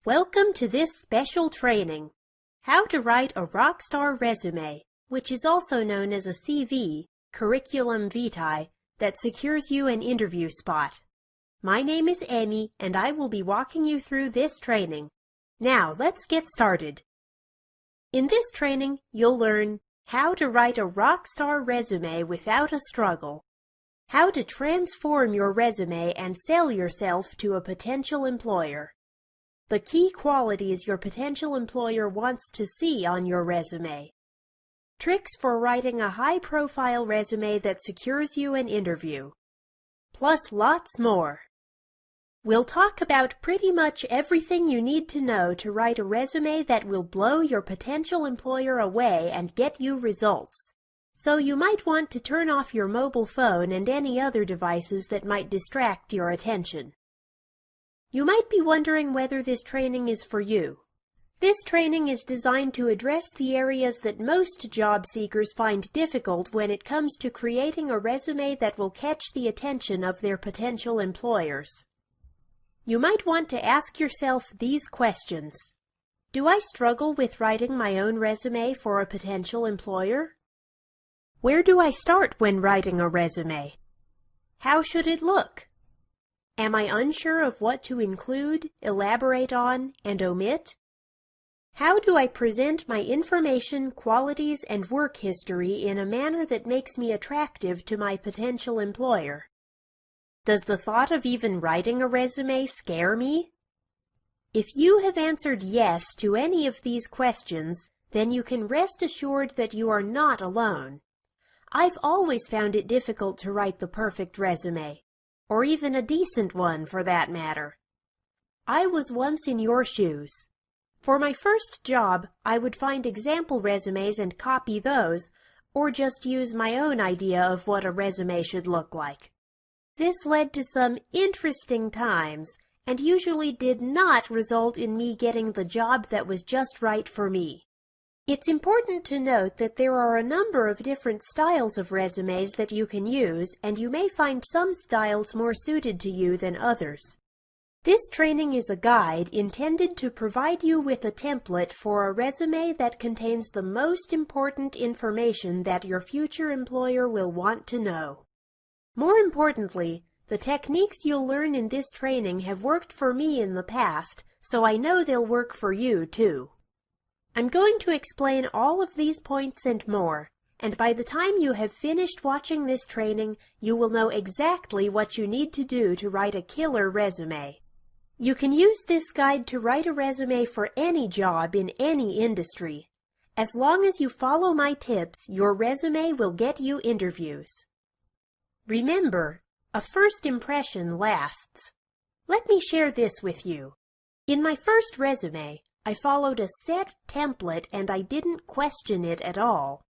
Welcome to this special training, How to Write a Rockstar Resume, which is also known as a CV, Curriculum Vitae, that secures you an interview spot. My name is Amy, and I will be walking you through this training. Now, let's get started. In this training, you'll learn how to write a rockstar resume without a struggle, how to transform your resume and sell yourself to a potential employer, the key qualities your potential employer wants to see on your resume, tricks for writing a high-profile resume that secures you an interview, plus lots more. We'll talk about pretty much everything you need to know to write a resume that will blow your potential employer away and get you results. So you might want to turn off your mobile phone and any other devices that might distract your attention. You might be wondering whether this training is for you. This training is designed to address the areas that most job seekers find difficult when it comes to creating a resume that will catch the attention of their potential employers. You might want to ask yourself these questions. Do I struggle with writing my own resume for a potential employer? Where do I start when writing a resume? How should it look? Am I unsure of what to include, elaborate on, and omit? How do I present my information, qualities, and work history in a manner that makes me attractive to my potential employer? Does the thought of even writing a resume scare me? If you have answered yes to any of these questions, then you can rest assured that you are not alone. I've always found it difficult to write the perfect resume, or even a decent one for that matter. I was once in your shoes. For my first job, I would find example resumes and copy those, or just use my own idea of what a resume should look like. This led to some interesting times, and usually did not result in me getting the job that was just right for me. It's important to note that there are a number of different styles of resumes that you can use, and you may find some styles more suited to you than others. This training is a guide intended to provide you with a template for a resume that contains the most important information that your future employer will want to know. More importantly, the techniques you'll learn in this training have worked for me in the past, so I know they'll work for you too. I'm going to explain all of these points and more, and by the time you have finished watching this training, you will know exactly what you need to do to write a killer resume. You can use this guide to write a resume for any job in any industry. As long as you follow my tips, your resume will get you interviews. Remember, a first impression lasts. Let me share this with you. In my first resume, I followed a set template and I didn't question it at all.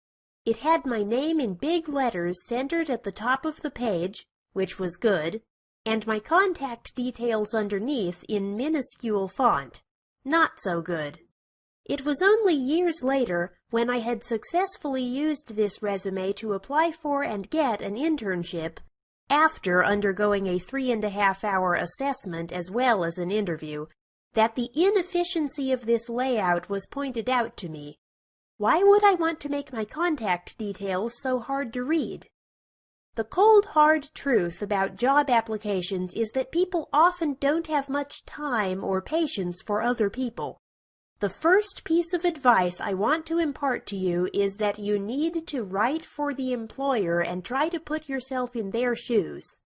It had my name in big letters centered at the top of the page, which was good, and my contact details underneath in minuscule font, not so good. It was only years later, when I had successfully used this resume to apply for and get an internship, after undergoing a 3.5-hour assessment as well as an interview, that the inefficiency of this layout was pointed out to me. Why would I want to make my contact details so hard to read? The cold, hard truth about job applications is that people often don't have much time or patience for other people. The first piece of advice I want to impart to you is that you need to write for the employer and try to put yourself in their shoes.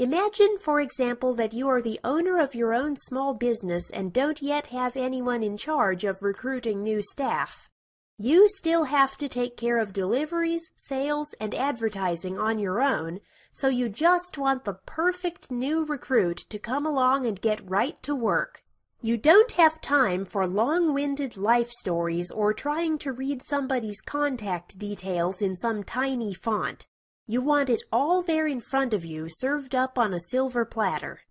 Imagine, for example, that you are the owner of your own small business and don't yet have anyone in charge of recruiting new staff. You still have to take care of deliveries, sales, and advertising on your own, so you just want the perfect new recruit to come along and get right to work. You don't have time for long-winded life stories or trying to read somebody's contact details in some tiny font. You want it all there in front of you, served up on a silver platter.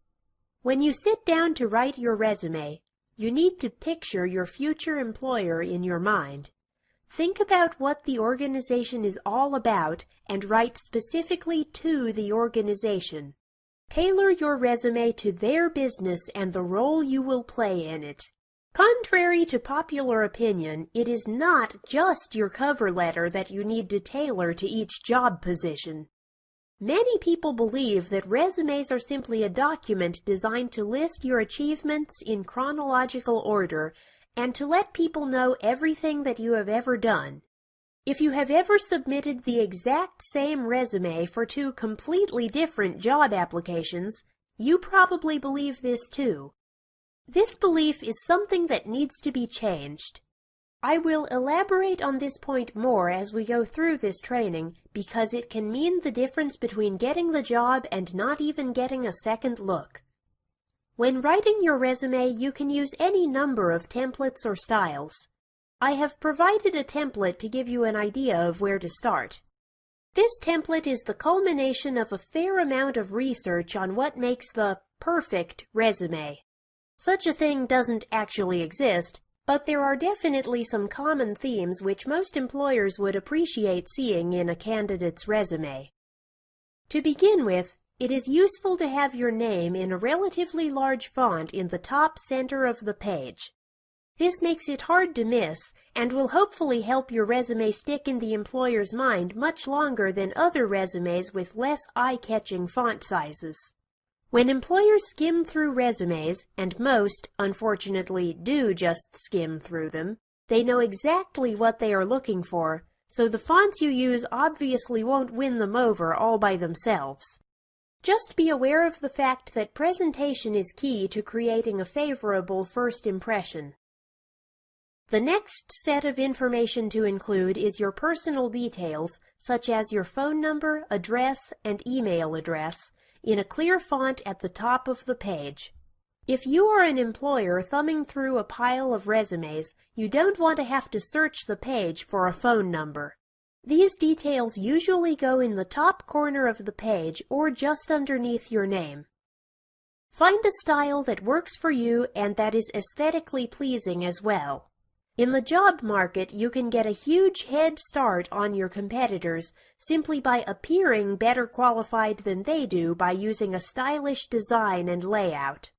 When you sit down to write your resume, you need to picture your future employer in your mind. Think about what the organization is all about and write specifically to the organization. Tailor your resume to their business and the role you will play in it. Contrary to popular opinion, it is not just your cover letter that you need to tailor to each job position. Many people believe that resumes are simply a document designed to list your achievements in chronological order and to let people know everything that you have ever done. If you have ever submitted the exact same resume for two completely different job applications, you probably believe this too. This belief is something that needs to be changed. I will elaborate on this point more as we go through this training because it can mean the difference between getting the job and not even getting a second look. When writing your resume, you can use any number of templates or styles. I have provided a template to give you an idea of where to start. This template is the culmination of a fair amount of research on what makes the perfect resume. Such a thing doesn't actually exist, but there are definitely some common themes which most employers would appreciate seeing in a candidate's resume. To begin with, it is useful to have your name in a relatively large font in the top center of the page. This makes it hard to miss and will hopefully help your resume stick in the employer's mind much longer than other resumes with less eye-catching font sizes. When employers skim through resumes, and most, unfortunately, do just skim through them, they know exactly what they are looking for, so the fonts you use obviously won't win them over all by themselves. Just be aware of the fact that presentation is key to creating a favorable first impression. The next set of information to include is your personal details, such as your phone number, address, and email address, in a clear font at the top of the page. If you are an employer thumbing through a pile of resumes, you don't want to have to search the page for a phone number. These details usually go in the top corner of the page or just underneath your name. Find a style that works for you and that is aesthetically pleasing as well. In the job market, you can get a huge head start on your competitors simply by appearing better qualified than they do by using a stylish design and layout.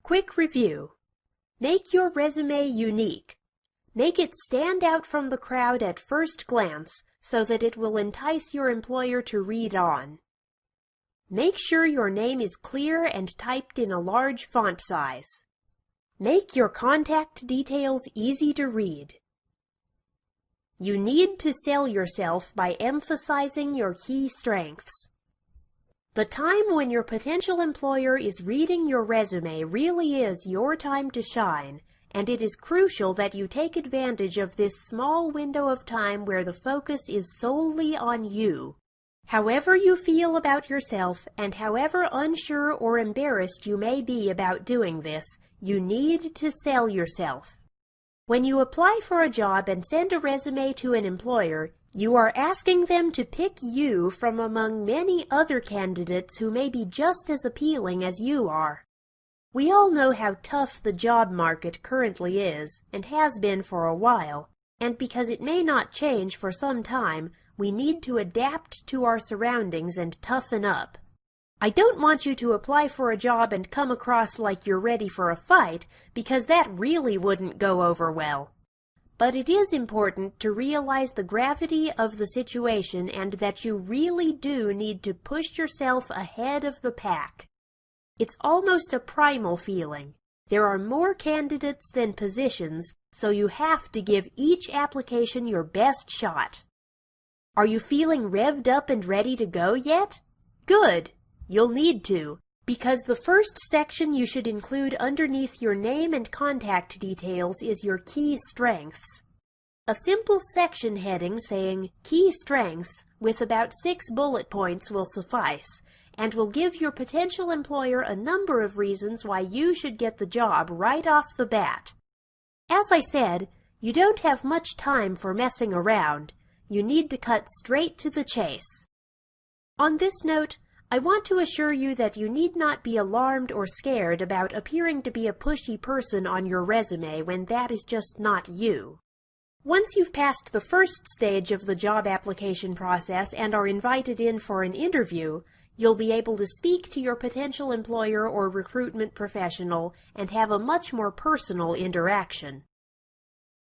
Quick review. Make your resume unique. Make it stand out from the crowd at first glance so that it will entice your employer to read on. Make sure your name is clear and typed in a large font size. Make your contact details easy to read. You need to sell yourself by emphasizing your key strengths. The time when your potential employer is reading your resume really is your time to shine, and it is crucial that you take advantage of this small window of time where the focus is solely on you. However you feel about yourself, and however unsure or embarrassed you may be about doing this, you need to sell yourself. When you apply for a job and send a resume to an employer, you are asking them to pick you from among many other candidates who may be just as appealing as you are. We all know how tough the job market currently is, and has been for a while, and because it may not change for some time, we need to adapt to our surroundings and toughen up. I don't want you to apply for a job and come across like you're ready for a fight, because that really wouldn't go over well. But it is important to realize the gravity of the situation and that you really do need to push yourself ahead of the pack. It's almost a primal feeling. There are more candidates than positions, so you have to give each application your best shot. Are you feeling revved up and ready to go yet? Good! You'll need to, because the first section you should include underneath your name and contact details is your key strengths. A simple section heading saying Key Strengths with about 6 bullet points will suffice, and will give your potential employer a number of reasons why you should get the job right off the bat. As I said, you don't have much time for messing around. You need to cut straight to the chase. On this note, I want to assure you that you need not be alarmed or scared about appearing to be a pushy person on your resume when that is just not you. Once you've passed the first stage of the job application process and are invited in for an interview, You'll be able to speak to your potential employer or recruitment professional and have a much more personal interaction.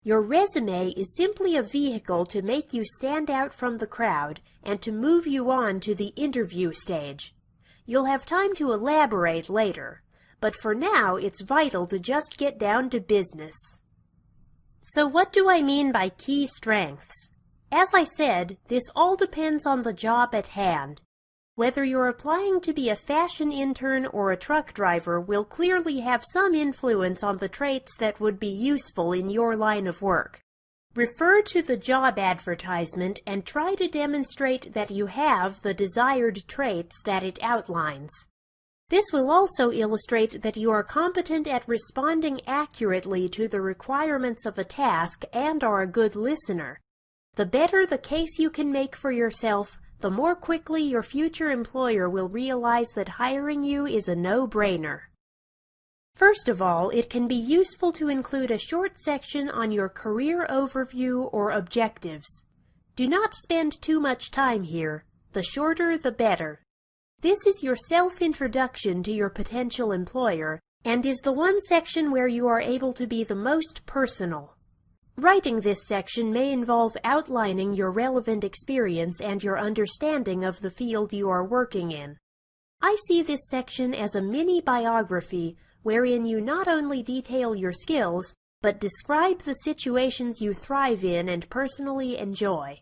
Your resume is simply a vehicle to make you stand out from the crowd and to move you on to the interview stage. You'll have time to elaborate later, but for now it's vital to just get down to business. So what do I mean by key strengths? As I said, this all depends on the job at hand. Whether you're applying to be a fashion intern or a truck driver will clearly have some influence on the traits that would be useful in your line of work. Refer to the job advertisement and try to demonstrate that you have the desired traits that it outlines. This will also illustrate that you are competent at responding accurately to the requirements of a task and are a good listener. The better the case you can make for yourself, the more quickly your future employer will realize that hiring you is a no-brainer. First of all, it can be useful to include a short section on your career overview or objectives. Do not spend too much time here. The shorter, the better. This is your self-introduction to your potential employer and is the one section where you are able to be the most personal. Writing this section may involve outlining your relevant experience and your understanding of the field you are working in. I see this section as a mini-biography wherein you not only detail your skills, but describe the situations you thrive in and personally enjoy.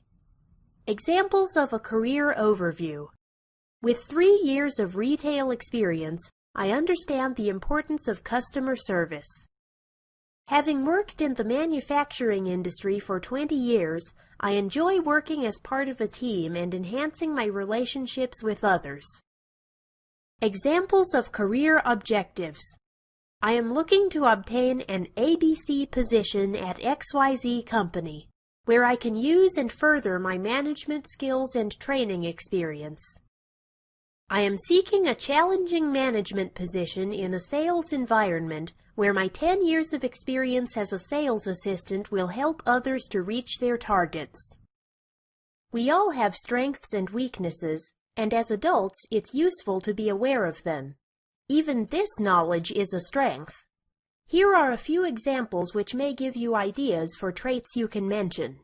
Examples of a career overview. With 3 years of retail experience, I understand the importance of customer service. Having worked in the manufacturing industry for 20 years, I enjoy working as part of a team and enhancing my relationships with others. Examples of career objectives. I am looking to obtain an ABC position at XYZ company, where I can use and further my management skills and training experience. I am seeking a challenging management position in a sales environment where my 10 years of experience as a sales assistant will help others to reach their targets. We all have strengths and weaknesses, and as adults, it's useful to be aware of them. Even this knowledge is a strength. Here are a few examples which may give you ideas for traits you can mention.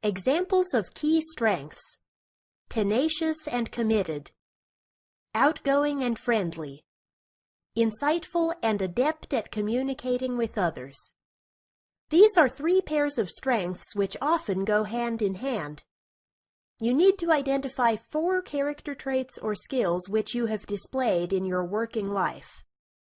Examples of key strengths. Tenacious and committed. Outgoing and friendly. Insightful and adept at communicating with others. These are 3 pairs of strengths which often go hand in hand. You need to identify 4 character traits or skills which you have displayed in your working life.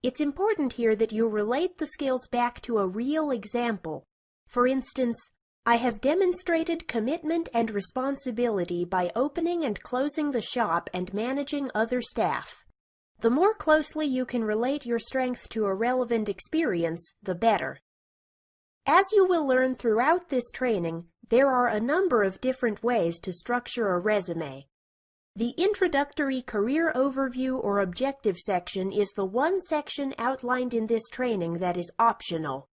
It's important here that you relate the skills back to a real example. For instance, I have demonstrated commitment and responsibility by opening and closing the shop and managing other staff. The more closely you can relate your strength to a relevant experience, the better. As you will learn throughout this training, there are a number of different ways to structure a resume. The introductory career overview or objective section is the one section outlined in this training that is optional.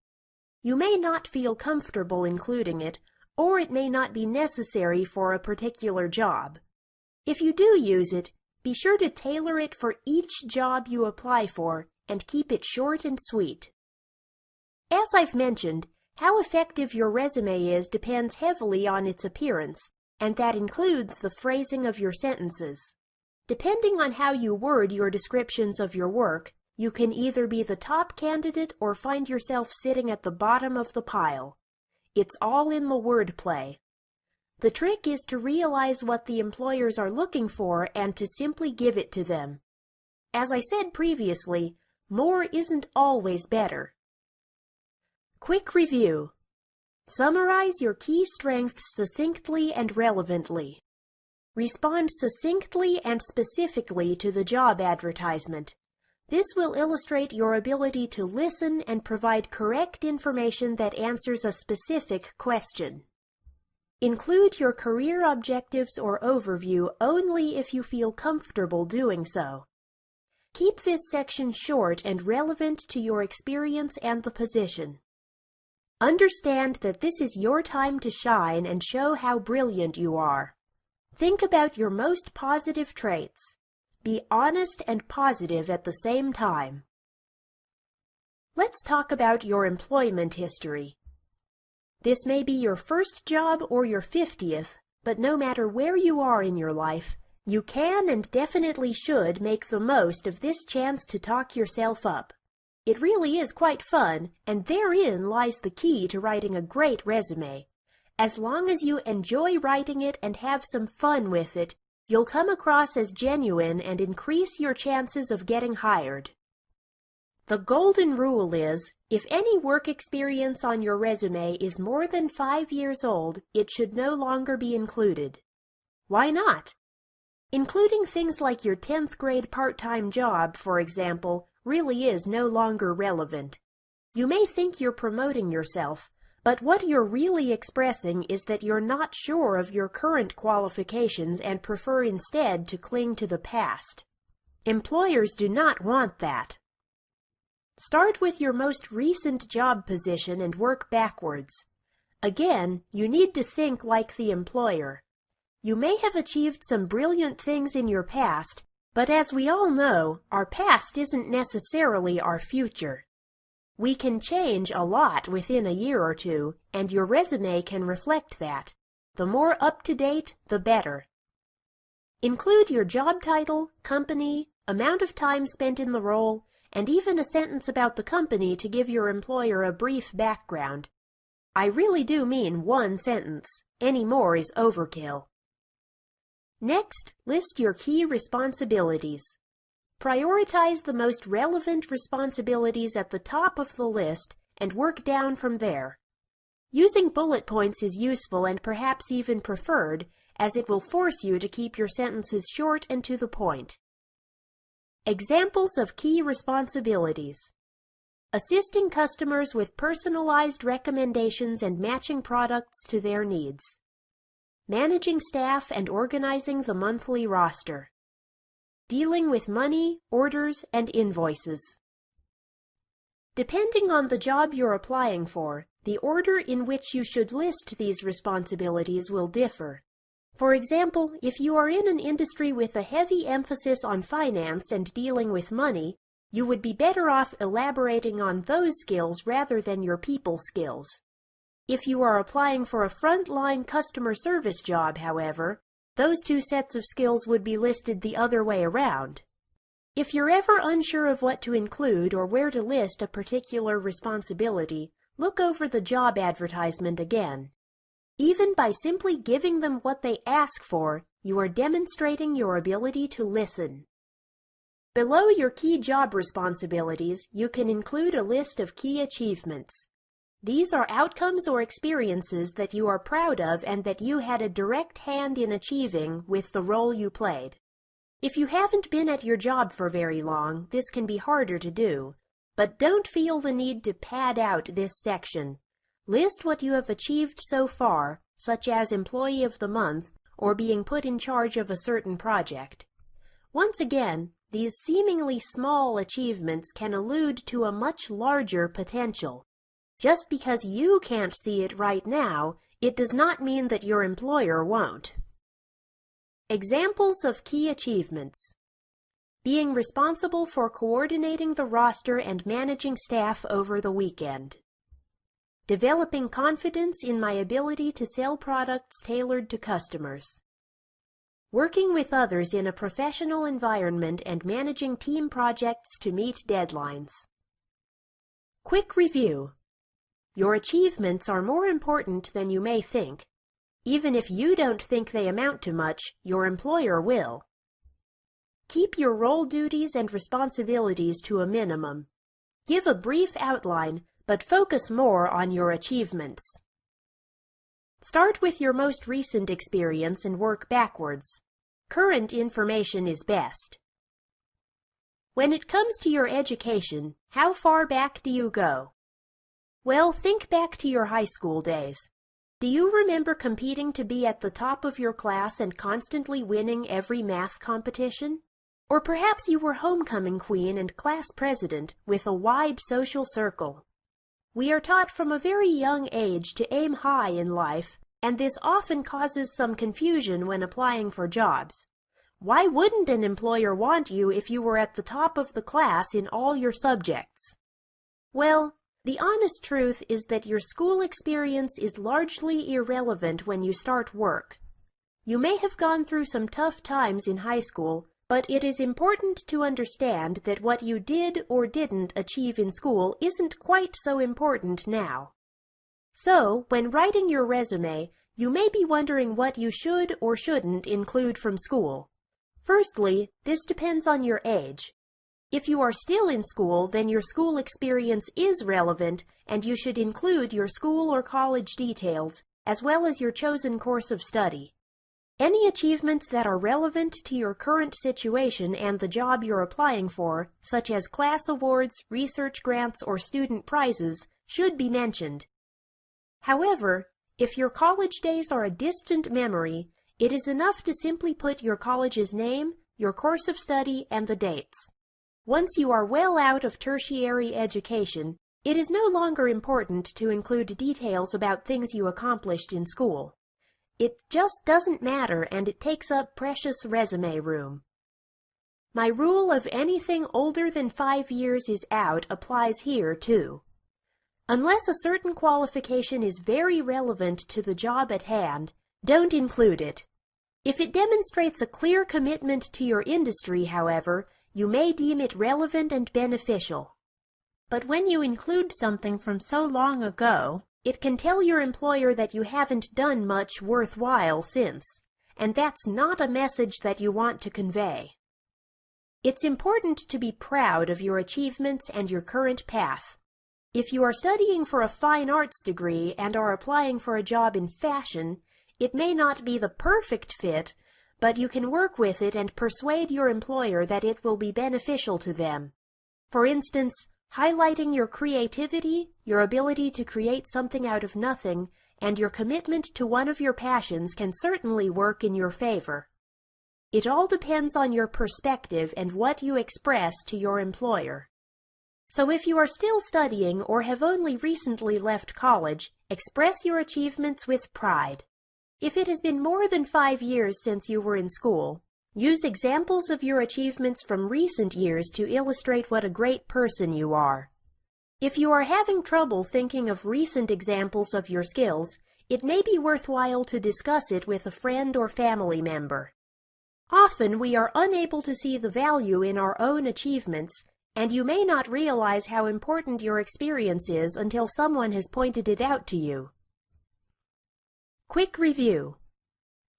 You may not feel comfortable including it, or it may not be necessary for a particular job. If you do use it, be sure to tailor it for each job you apply for and keep it short and sweet. As I've mentioned, how effective your resume is depends heavily on its appearance, and that includes the phrasing of your sentences. Depending on how you word your descriptions of your work, you can either be the top candidate or find yourself sitting at the bottom of the pile. It's all in the wordplay. The trick is to realize what the employers are looking for and to simply give it to them. As I said previously, more isn't always better. Quick review. Summarize your key strengths succinctly and relevantly. Respond succinctly and specifically to the job advertisement. This will illustrate your ability to listen and provide correct information that answers a specific question. Include your career objectives or overview only if you feel comfortable doing so. Keep this section short and relevant to your experience and the position. Understand that this is your time to shine and show how brilliant you are. Think about your most positive traits. Be honest and positive at the same time. Let's talk about your employment history. This may be your first job or your 50th, but no matter where you are in your life, you can and definitely should make the most of this chance to talk yourself up. It really is quite fun, and therein lies the key to writing a great resume. As long as you enjoy writing it and have some fun with it, you'll come across as genuine and increase your chances of getting hired. The golden rule is, if any work experience on your resume is more than 5 years old, it should no longer be included. Why not? Including things like your 10th grade part-time job, for example, really is no longer relevant. You may think you're promoting yourself, but what you're really expressing is that you're not sure of your current qualifications and prefer instead to cling to the past. Employers do not want that. Start with your most recent job position and work backwards. Again, you need to think like the employer. You may have achieved some brilliant things in your past, but as we all know, our past isn't necessarily our future. We can change a lot within a year or two, and your resume can reflect that. The more up-to-date, the better. Include your job title, company, amount of time spent in the role, and even a sentence about the company to give your employer a brief background. I really do mean one sentence. Any more is overkill. Next, list your key responsibilities. Prioritize the most relevant responsibilities at the top of the list and work down from there. Using bullet points is useful and perhaps even preferred, as it will force you to keep your sentences short and to the point. Examples of key responsibilities: assisting customers with personalized recommendations and matching products to their needs. Managing staff and organizing the monthly roster. Dealing with money, orders, and invoices. Depending on the job you're applying for, the order in which you should list these responsibilities will differ. For example, if you are in an industry with a heavy emphasis on finance and dealing with money, you would be better off elaborating on those skills rather than your people skills. If you are applying for a frontline customer service job, however, those two sets of skills would be listed the other way around. If you're ever unsure of what to include or where to list a particular responsibility, look over the job advertisement again. Even by simply giving them what they ask for, you are demonstrating your ability to listen. Below your key job responsibilities, you can include a list of key achievements. These are outcomes or experiences that you are proud of and that you had a direct hand in achieving with the role you played. If you haven't been at your job for very long, this can be harder to do, but don't feel the need to pad out this section. List what you have achieved so far, such as Employee of the Month or being put in charge of a certain project. Once again, these seemingly small achievements can allude to a much larger potential. Just because you can't see it right now, it does not mean that your employer won't. Examples of key achievements: being responsible for coordinating the roster and managing staff over the weekend. Developing confidence in my ability to sell products tailored to customers. Working with others in a professional environment and managing team projects to meet deadlines. Quick review. Your achievements are more important than you may think. Even if you don't think they amount to much, your employer will. Keep your role duties and responsibilities to a minimum. Give a brief outline, but focus more on your achievements. Start with your most recent experience and work backwards. Current information is best. When it comes to your education, how far back do you go? Well, think back to your high school days. Do you remember competing to be at the top of your class and constantly winning every math competition? Or perhaps you were homecoming queen and class president with a wide social circle. We are taught from a very young age to aim high in life, and this often causes some confusion when applying for jobs. Why wouldn't an employer want you if you were at the top of the class in all your subjects? Well, the honest truth is that your school experience is largely irrelevant when you start work. You may have gone through some tough times in high school, but it is important to understand that what you did or didn't achieve in school isn't quite so important now. So, when writing your resume, you may be wondering what you should or shouldn't include from school. Firstly, this depends on your age. If you are still in school, then your school experience is relevant, and you should include your school or college details, as well as your chosen course of study. Any achievements that are relevant to your current situation and the job you're applying for, such as class awards, research grants, or student prizes, should be mentioned. However, if your college days are a distant memory, it is enough to simply put your college's name, your course of study, and the dates. Once you are well out of tertiary education, it is no longer important to include details about things you accomplished in school. It just doesn't matter, and it takes up precious resume room. My rule of anything older than 5 years is out applies here, too. Unless a certain qualification is very relevant to the job at hand, don't include it. If it demonstrates a clear commitment to your industry, however, you may deem it relevant and beneficial. But when you include something from so long ago, it can tell your employer that you haven't done much worthwhile since, and that's not a message that you want to convey. It's important to be proud of your achievements and your current path. If you are studying for a fine arts degree and are applying for a job in fashion, it may not be the perfect fit, but you can work with it and persuade your employer that it will be beneficial to them. For instance, highlighting your creativity, your ability to create something out of nothing, and your commitment to one of your passions can certainly work in your favor. It all depends on your perspective and what you express to your employer. So if you are still studying or have only recently left college, express your achievements with pride. If it has been more than 5 years since you were in school, use examples of your achievements from recent years to illustrate what a great person you are. If you are having trouble thinking of recent examples of your skills, it may be worthwhile to discuss it with a friend or family member. Often we are unable to see the value in our own achievements, and you may not realize how important your experience is until someone has pointed it out to you. Quick review.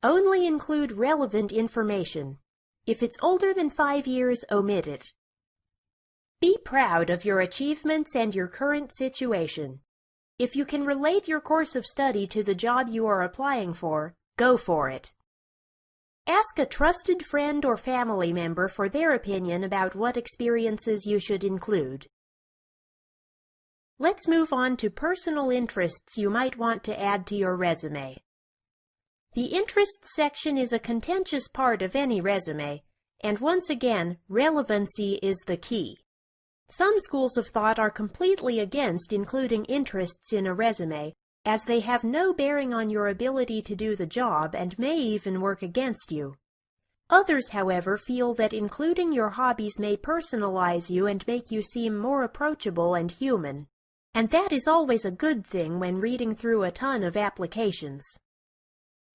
Only include relevant information. If it's older than 5 years, omit it. Be proud of your achievements and your current situation. If you can relate your course of study to the job you are applying for, go for it. Ask a trusted friend or family member for their opinion about what experiences you should include. Let's move on to personal interests you might want to add to your resume. The interests section is a contentious part of any resume, and once again, relevancy is the key. Some schools of thought are completely against including interests in a resume, as they have no bearing on your ability to do the job and may even work against you. Others, however, feel that including your hobbies may personalize you and make you seem more approachable and human. And that is always a good thing when reading through a ton of applications.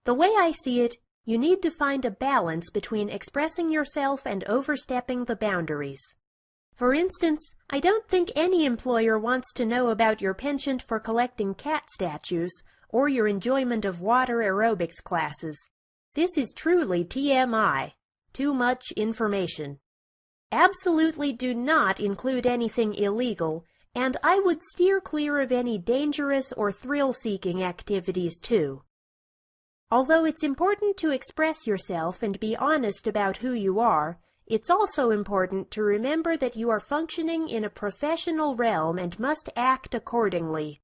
The way I see it, you need to find a balance between expressing yourself and overstepping the boundaries. For instance, I don't think any employer wants to know about your penchant for collecting cat statues or your enjoyment of water aerobics classes. This is truly TMI, too much information. Absolutely do not include anything illegal, and I would steer clear of any dangerous or thrill-seeking activities too. Although it's important to express yourself and be honest about who you are, it's also important to remember that you are functioning in a professional realm and must act accordingly.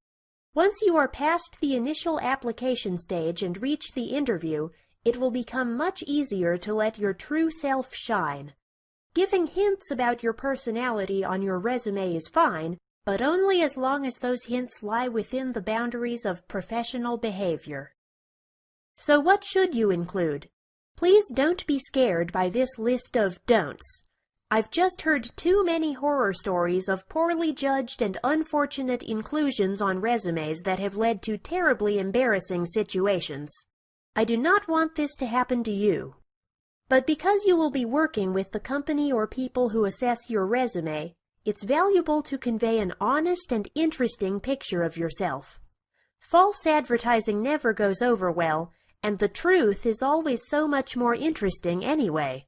Once you are past the initial application stage and reach the interview, it will become much easier to let your true self shine. Giving hints about your personality on your resume is fine, but only as long as those hints lie within the boundaries of professional behavior. So what should you include? Please don't be scared by this list of don'ts. I've just heard too many horror stories of poorly judged and unfortunate inclusions on resumes that have led to terribly embarrassing situations. I do not want this to happen to you. But because you will be working with the company or people who assess your resume, it's valuable to convey an honest and interesting picture of yourself. False advertising never goes over well, and the truth is always so much more interesting anyway.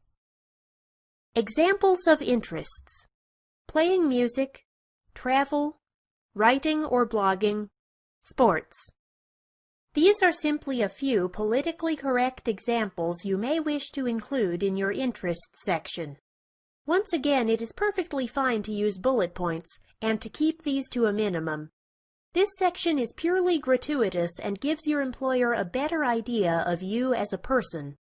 Examples of interests: playing music, travel, writing or blogging, sports. These are simply a few politically correct examples you may wish to include in your interests section. Once again, it is perfectly fine to use bullet points and to keep these to a minimum. This section is purely gratuitous and gives your employer a better idea of you as a person.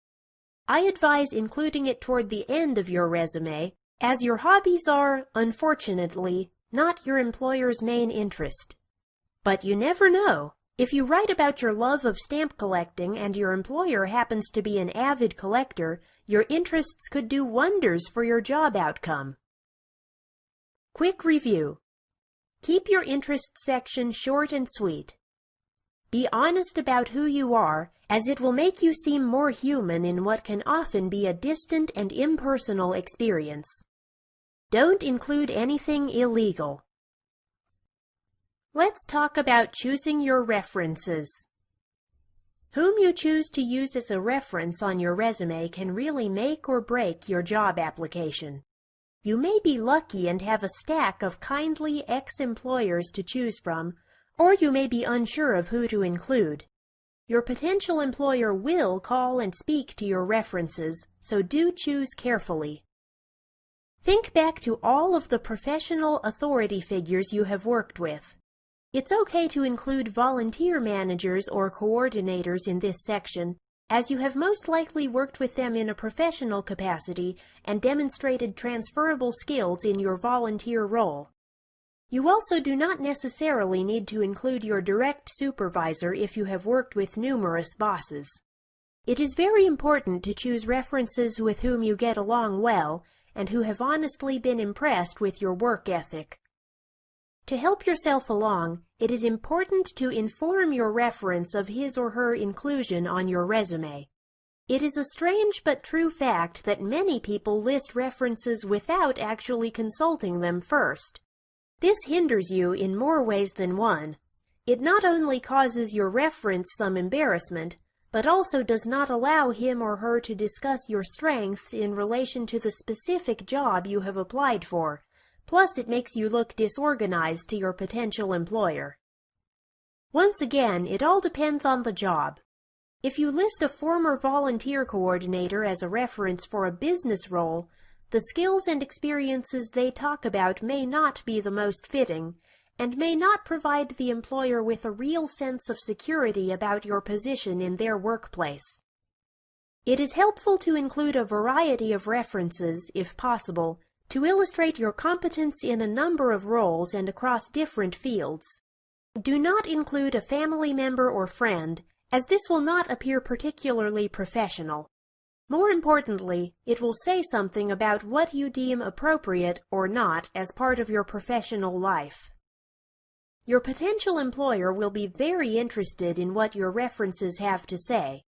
I advise including it toward the end of your resume, as your hobbies are, unfortunately, not your employer's main interest. But you never know. If you write about your love of stamp collecting and your employer happens to be an avid collector, your interests could do wonders for your job outcome. Quick review. Keep your interests section short and sweet. Be honest about who you are, as it will make you seem more human in what can often be a distant and impersonal experience. Don't include anything illegal. Let's talk about choosing your references. Whom you choose to use as a reference on your resume can really make or break your job application. You may be lucky and have a stack of kindly ex-employers to choose from, or you may be unsure of who to include. Your potential employer will call and speak to your references, so do choose carefully. Think back to all of the professional authority figures you have worked with. It's okay to include volunteer managers or coordinators in this section, as you have most likely worked with them in a professional capacity and demonstrated transferable skills in your volunteer role. You also do not necessarily need to include your direct supervisor if you have worked with numerous bosses. It is very important to choose references with whom you get along well and who have honestly been impressed with your work ethic. To help yourself along, it is important to inform your reference of his or her inclusion on your resume. It is a strange but true fact that many people list references without actually consulting them first. This hinders you in more ways than one. It not only causes your reference some embarrassment, but also does not allow him or her to discuss your strengths in relation to the specific job you have applied for. Plus, it makes you look disorganized to your potential employer. Once again, it all depends on the job. If you list a former volunteer coordinator as a reference for a business role, the skills and experiences they talk about may not be the most fitting, and may not provide the employer with a real sense of security about your position in their workplace. It is helpful to include a variety of references, if possible, to illustrate your competence in a number of roles and across different fields. Do not include a family member or friend, as this will not appear particularly professional. More importantly, it will say something about what you deem appropriate or not as part of your professional life. Your potential employer will be very interested in what your references have to say.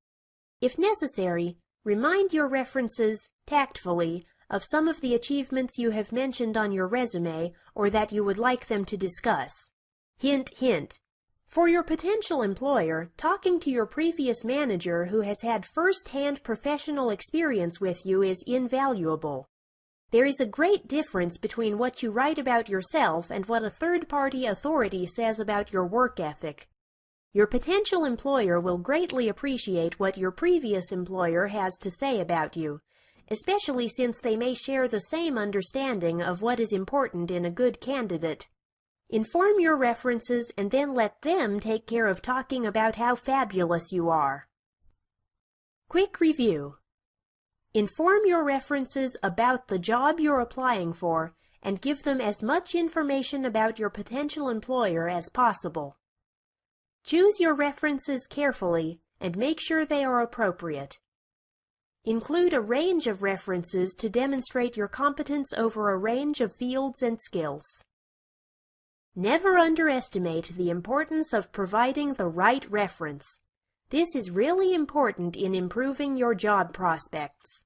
If necessary, remind your references, tactfully, of some of the achievements you have mentioned on your resume or that you would like them to discuss. Hint, hint. For your potential employer, talking to your previous manager who has had first-hand professional experience with you is invaluable. There is a great difference between what you write about yourself and what a third-party authority says about your work ethic. Your potential employer will greatly appreciate what your previous employer has to say about you, especially since they may share the same understanding of what is important in a good candidate. Inform your references and then let them take care of talking about how fabulous you are. Quick review. Inform your references about the job you're applying for and give them as much information about your potential employer as possible. Choose your references carefully and make sure they are appropriate. Include a range of references to demonstrate your competence over a range of fields and skills. Never underestimate the importance of providing the right reference. This is really important in improving your job prospects.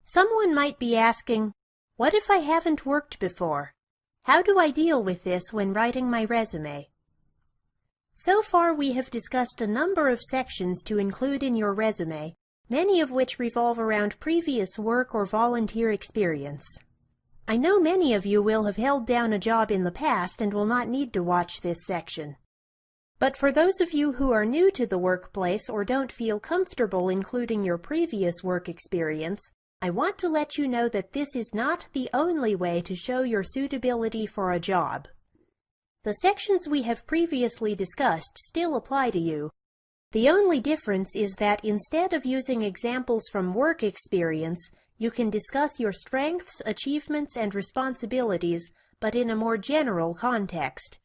Someone might be asking, what if I haven't worked before? How do I deal with this when writing my resume? So far we have discussed a number of sections to include in your resume, many of which revolve around previous work or volunteer experience. I know many of you will have held down a job in the past and will not need to watch this section. But for those of you who are new to the workplace or don't feel comfortable including your previous work experience, I want to let you know that this is not the only way to show your suitability for a job. The sections we have previously discussed still apply to you. The only difference is that instead of using examples from work experience, you can discuss your strengths, achievements, and responsibilities, but in a more general context.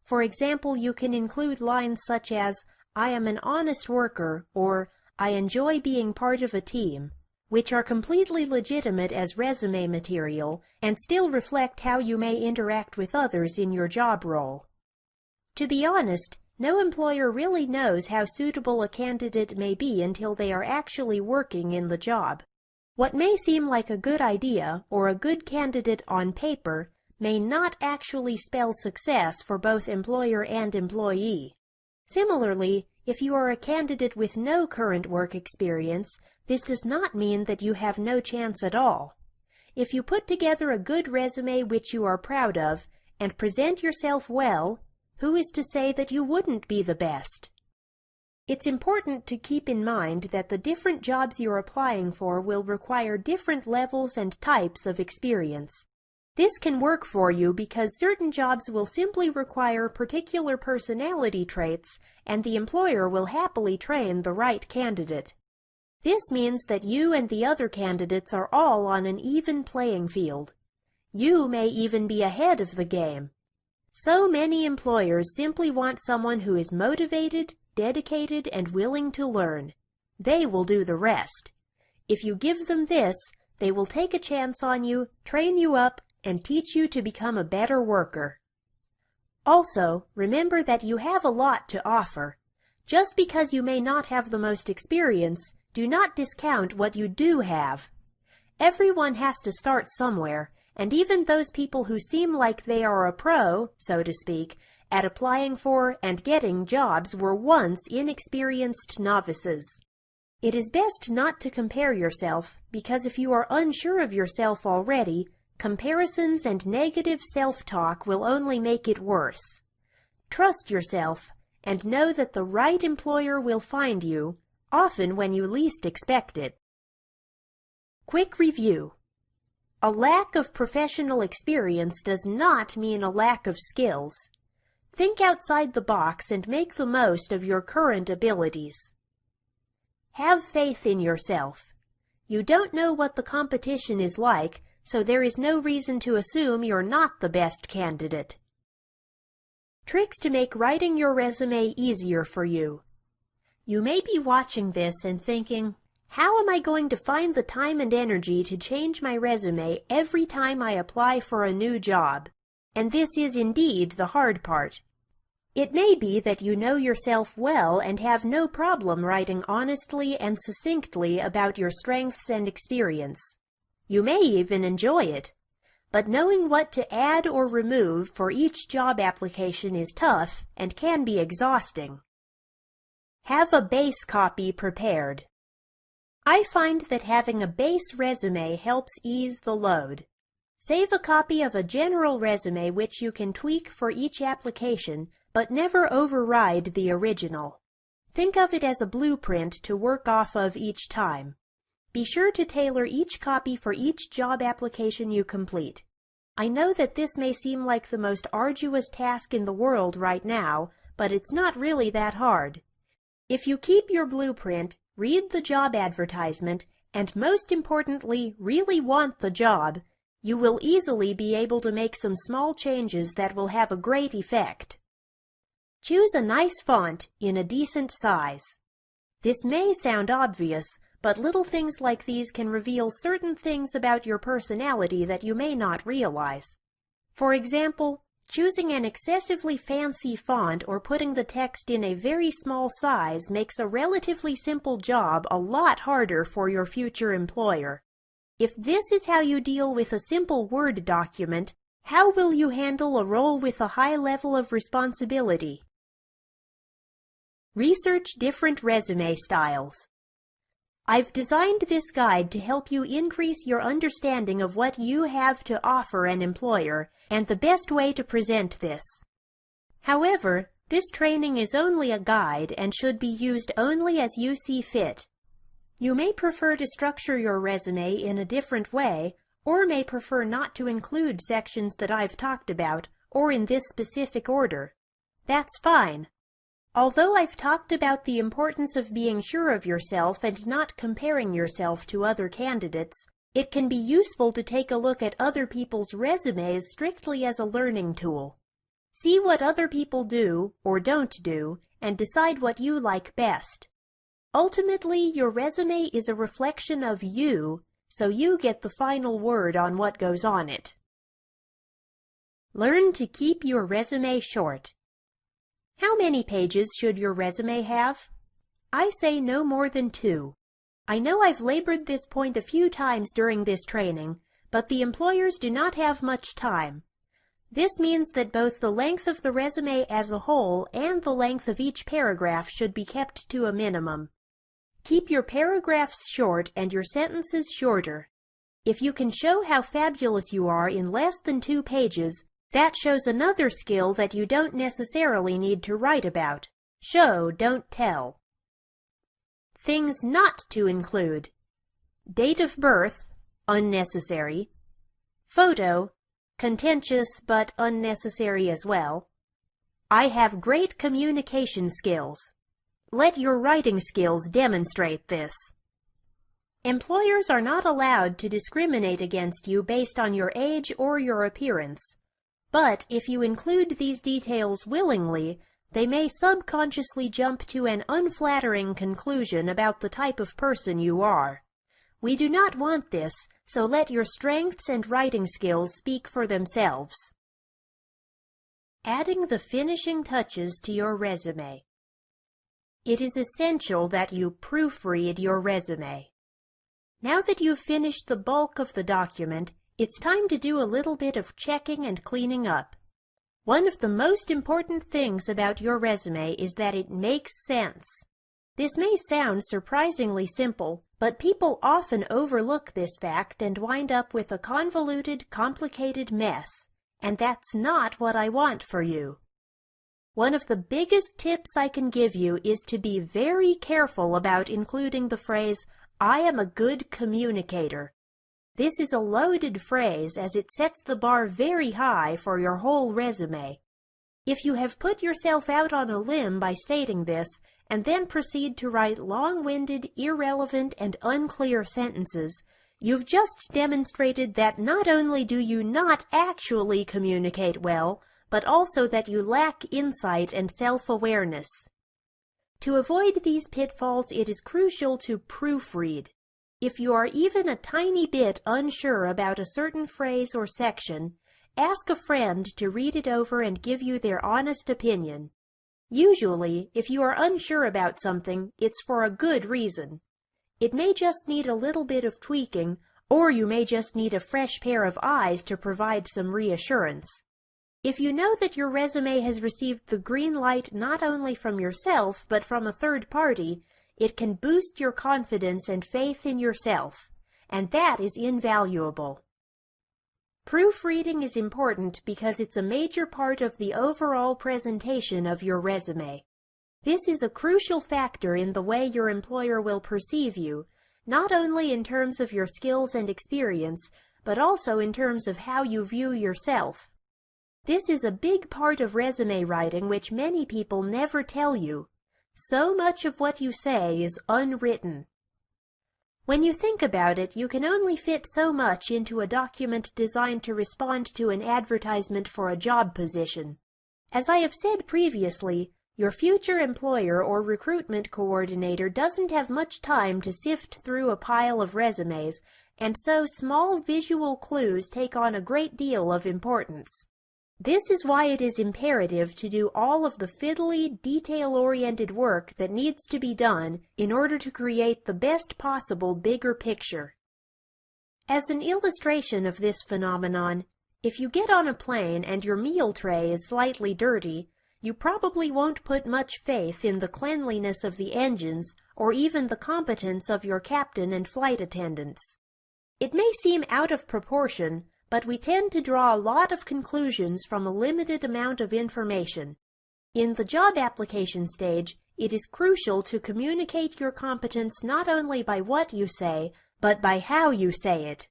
For example, you can include lines such as, I am an honest worker, or I enjoy being part of a team, which are completely legitimate as resume material and still reflect how you may interact with others in your job role. To be honest, no employer really knows how suitable a candidate may be until they are actually working in the job. What may seem like a good idea or a good candidate on paper may not actually spell success for both employer and employee. Similarly, if you are a candidate with no current work experience, this does not mean that you have no chance at all. If you put together a good resume which you are proud of and present yourself well, who is to say that you wouldn't be the best? It's important to keep in mind that the different jobs you're applying for will require different levels and types of experience. This can work for you because certain jobs will simply require particular personality traits, and the employer will happily train the right candidate. This means that you and the other candidates are all on an even playing field. You may even be ahead of the game. So many employers simply want someone who is motivated, dedicated, and willing to learn. They will do the rest. If you give them this, they will take a chance on you, train you up, and teach you to become a better worker. Also, remember that you have a lot to offer. Just because you may not have the most experience, do not discount what you do have. Everyone has to start somewhere, and even those people who seem like they are a pro, so to speak, at applying for and getting jobs were once inexperienced novices. It is best not to compare yourself, because if you are unsure of yourself already, comparisons and negative self-talk will only make it worse. Trust yourself, and know that the right employer will find you, often when you least expect it. Quick review. A lack of professional experience does not mean a lack of skills. Think outside the box and make the most of your current abilities. Have faith in yourself. You don't know what the competition is like, so there is no reason to assume you're not the best candidate. Tricks to make writing your resume easier for you. You may be watching this and thinking, how am I going to find the time and energy to change my resume every time I apply for a new job? And this is indeed the hard part. It may be that you know yourself well and have no problem writing honestly and succinctly about your strengths and experience. You may even enjoy it. But knowing what to add or remove for each job application is tough and can be exhausting. Have a base copy prepared. I find that having a base resume helps ease the load. Save a copy of a general resume which you can tweak for each application, but never override the original. Think of it as a blueprint to work off of each time. Be sure to tailor each copy for each job application you complete. I know that this may seem like the most arduous task in the world right now, but it's not really that hard. If you keep your blueprint, read the job advertisement, and most importantly, really want the job, you will easily be able to make some small changes that will have a great effect. Choose a nice font in a decent size. This may sound obvious, but little things like these can reveal certain things about your personality that you may not realize. For example, choosing an excessively fancy font or putting the text in a very small size makes a relatively simple job a lot harder for your future employer. If this is how you deal with a simple Word document, how will you handle a role with a high level of responsibility? Research different resume styles. I've designed this guide to help you increase your understanding of what you have to offer an employer and the best way to present this. However, this training is only a guide and should be used only as you see fit. You may prefer to structure your resume in a different way, or may prefer not to include sections that I've talked about, or in this specific order. That's fine. Although I've talked about the importance of being sure of yourself and not comparing yourself to other candidates, it can be useful to take a look at other people's resumes strictly as a learning tool. See what other people do, or don't do, and decide what you like best. Ultimately, your resume is a reflection of you, so you get the final word on what goes on it. Learn to keep your resume short. How many pages should your resume have? I say no more than 2. I know I've labored this point a few times during this training, but the employers do not have much time. This means that both the length of the resume as a whole and the length of each paragraph should be kept to a minimum. Keep your paragraphs short and your sentences shorter. If you can show how fabulous you are in less than 2 pages, that shows another skill that you don't necessarily need to write about. Show, don't tell. Things not to include. Date of birth, unnecessary. Photo, contentious but unnecessary as well. I have great communication skills. Let your writing skills demonstrate this. Employers are not allowed to discriminate against you based on your age or your appearance. But if you include these details willingly, they may subconsciously jump to an unflattering conclusion about the type of person you are. We do not want this, so let your strengths and writing skills speak for themselves. Adding the finishing touches to your resume. It is essential that you proofread your resume. Now that you've finished the bulk of the document, it's time to do a little bit of checking and cleaning up. One of the most important things about your resume is that it makes sense. This may sound surprisingly simple, but people often overlook this fact and wind up with a convoluted, complicated mess, and that's not what I want for you. One of the biggest tips I can give you is to be very careful about including the phrase, "I am a good communicator." This is a loaded phrase as it sets the bar very high for your whole resume. If you have put yourself out on a limb by stating this, and then proceed to write long-winded, irrelevant, and unclear sentences, you've just demonstrated that not only do you not actually communicate well, but also that you lack insight and self-awareness. To avoid these pitfalls, it is crucial to proofread. If you are even a tiny bit unsure about a certain phrase or section, ask a friend to read it over and give you their honest opinion. Usually, if you are unsure about something, it's for a good reason. It may just need a little bit of tweaking, or you may just need a fresh pair of eyes to provide some reassurance. If you know that your resume has received the green light not only from yourself, but from a third party, it can boost your confidence and faith in yourself, and that is invaluable. Proofreading is important because it's a major part of the overall presentation of your resume. This is a crucial factor in the way your employer will perceive you, not only in terms of your skills and experience, but also in terms of how you view yourself. This is a big part of resume writing which many people never tell you. So much of what you say is unwritten. When you think about it, you can only fit so much into a document designed to respond to an advertisement for a job position. As I have said previously, Your future employer or recruitment coordinator doesn't have much time to sift through a pile of resumes, and so small visual clues take on a great deal of importance. This is why it is imperative to do all of the fiddly, detail-oriented work that needs to be done in order to create the best possible bigger picture. As an illustration of this phenomenon, if you get on a plane and your meal tray is slightly dirty, you probably won't put much faith in the cleanliness of the engines or even the competence of your captain and flight attendants. It may seem out of proportion, but we tend to draw a lot of conclusions from a limited amount of information. In the job application stage, it is crucial to communicate your competence not only by what you say, but by how you say it.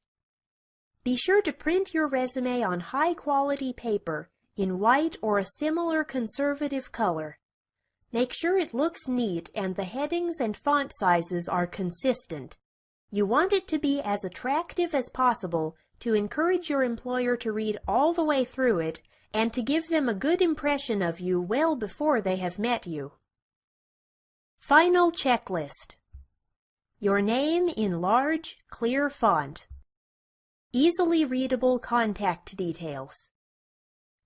Be sure to print your resume on high-quality paper in white or a similar conservative color. Make sure it looks neat and the headings and font sizes are consistent. You want it to be as attractive as possible to encourage your employer to read all the way through it and to give them a good impression of you well before they have met you. Final checklist. Your name in large, clear font. Easily readable contact details.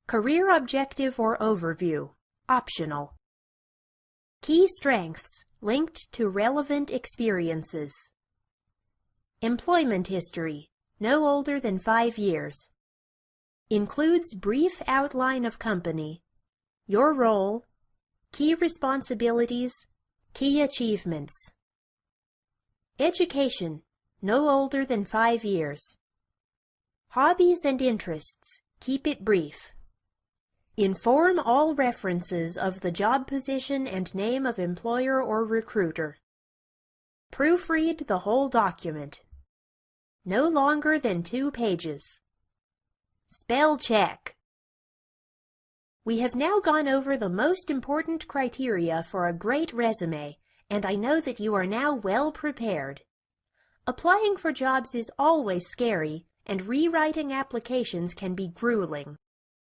Career objective or overview, optional. Key strengths linked to relevant experiences. Employment history, no older than 5 years. Includes brief outline of company, your role, key responsibilities, key achievements. Education, no older than 5 years. Hobbies and interests, keep it brief. Inform all references of the job position and name of employer or recruiter. Proofread the whole document. No longer than 2 pages. Spell check. We have now gone over the most important criteria for a great resume, and I know that you are now well prepared. Applying for jobs is always scary, and rewriting applications can be grueling.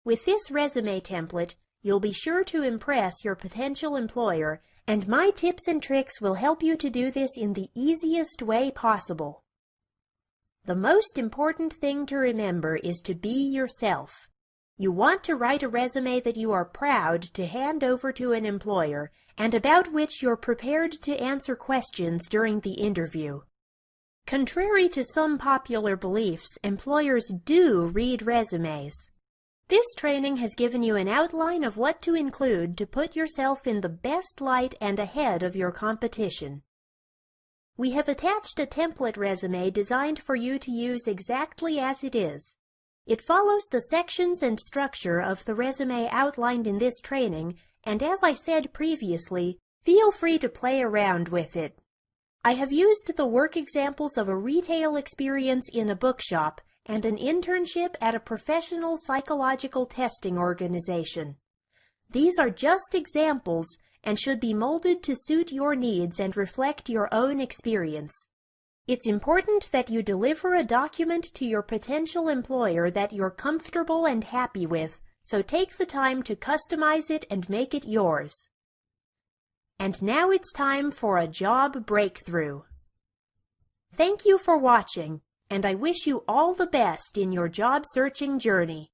With this resume template, you'll be sure to impress your potential employer, and my tips and tricks will help you to do this in the easiest way possible. The most important thing to remember is to be yourself. You want to write a resume that you are proud to hand over to an employer, and about which you're prepared to answer questions during the interview. Contrary to some popular beliefs, employers do read resumes. This training has given you an outline of what to include to put yourself in the best light and ahead of your competition. We have attached a template resume designed for you to use exactly as it is. It follows the sections and structure of the resume outlined in this training, and as I said previously, feel free to play around with it. I have used the work examples of a retail experience in a bookshop and an internship at a professional psychological testing organization. These are just examples and should be molded to suit your needs and reflect your own experience. It's important that you deliver a document to your potential employer that you're comfortable and happy with, so take the time to customize it and make it yours. And now it's time for a job breakthrough. Thank you for watching, and I wish you all the best in your job searching journey.